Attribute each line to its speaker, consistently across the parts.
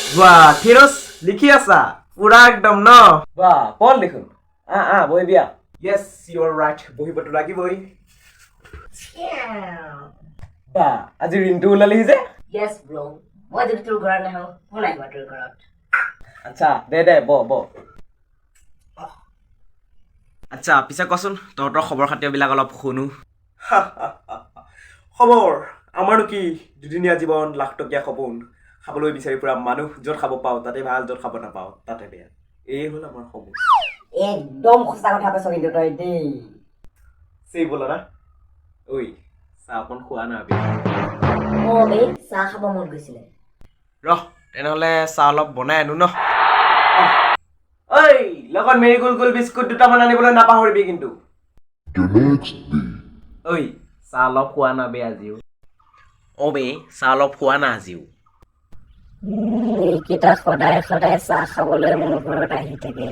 Speaker 1: বাহ থিনুজ লিখি আছা পুরা একদম ন বাহ পল দেখুন বহি বিয়া ইয়েস ইউ আর রাইট বহিবতো লাগিবই বাহ আজি ৰিন্টু ওলালিহি যে
Speaker 2: Yes, bro. মই যদি তোৰ ঘৰত নাহো কোন আহিব তোৰ ঘৰত
Speaker 1: আচ্ছা দে ব আচ্ছা পিছে কচোন তহঁতৰ খবৰ খাতিবিলাক অলপ শুনো খবৰ আমাৰনো কি দুদিনীয়া জীৱন লাখটকীয়া সপোন খাবলৈ বিচাৰি ফুৰা মানুহ য'ত খাব পাওঁ তাতে ভাল য'ত খাব নাপাওঁ তাতে বেয়া এই হ'ল আমাৰ সপোন
Speaker 2: একদম সঁচা কথা কৈছ কিন্তু তই দেই
Speaker 1: সেই বোলা না ঐ চাহ অকণ খোৱা না
Speaker 2: বে চাহ খাব মন গৈছিলে
Speaker 1: ৰহ তেনেহ'লে চাহ অলপ বনাই আনো ন ঐ লগত মেৰি গোল বিস্কুট দুটামান আনিবলৈ নাপাহৰিবি কিন্তু ঐ চাহ অলপ খোৱা না বে আজিও বে চাহ অলপ খোৱা না আজিও
Speaker 2: এইকেইটা সদায় সদায় চাহ খাবলৈ মোৰ ঘৰত আহি থাকে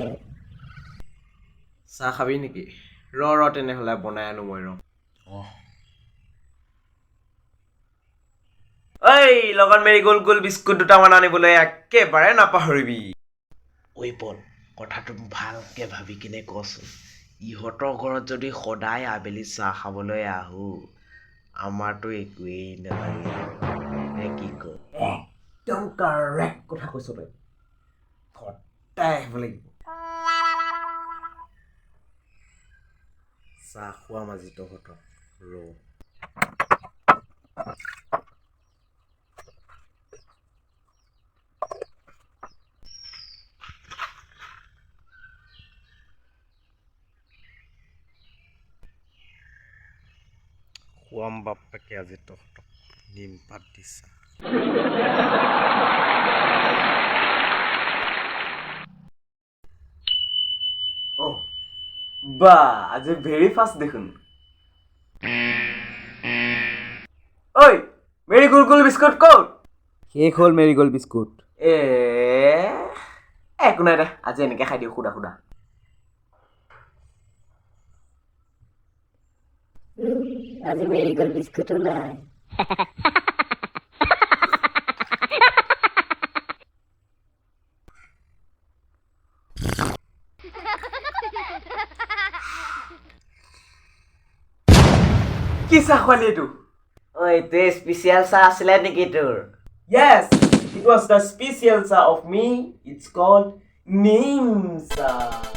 Speaker 1: চাহ খাবি নেকি ৰ তেনেহ'লে বনাই আনো মই ঐ লগত মেৰি গোল বিস্কুট দুটামান আনিবলৈ একেবাৰে নাপাহৰিবি ঐ পল কথাটো ভালকে ভাবি কিনে কচোন ইহঁতৰ ঘৰত যদি সদায় আবেলি চাহ খাবলৈ আহোঁ আমাৰতো একোৱেই নালাগে নে কি ক একদম কাৰেক্ট কথা কৈছ তই সদায় আহিব লাগিব চাহ খোৱাম আজি তহঁতক খুৱাম বাপেকে আজি তহঁতক নিম পাত দিছা বা আজি ভেৰি ফাষ্ট দেখোন ঐ মেৰি গোল বিস্কুট ক'ত শেষ হ'ল মেৰি গোল বিস্কুট একো নাই দে আজি এনেকে খাই দিওঁ সুদা
Speaker 2: আজি মেৰি গোল বিস্কুটো নাই
Speaker 1: কি চাহ খোৱালি এইটো এইটো স্পেচিয়েল চাহ আছিলে নেকি তোৰ Yes, it was the special cha of me. It's called Neem cha.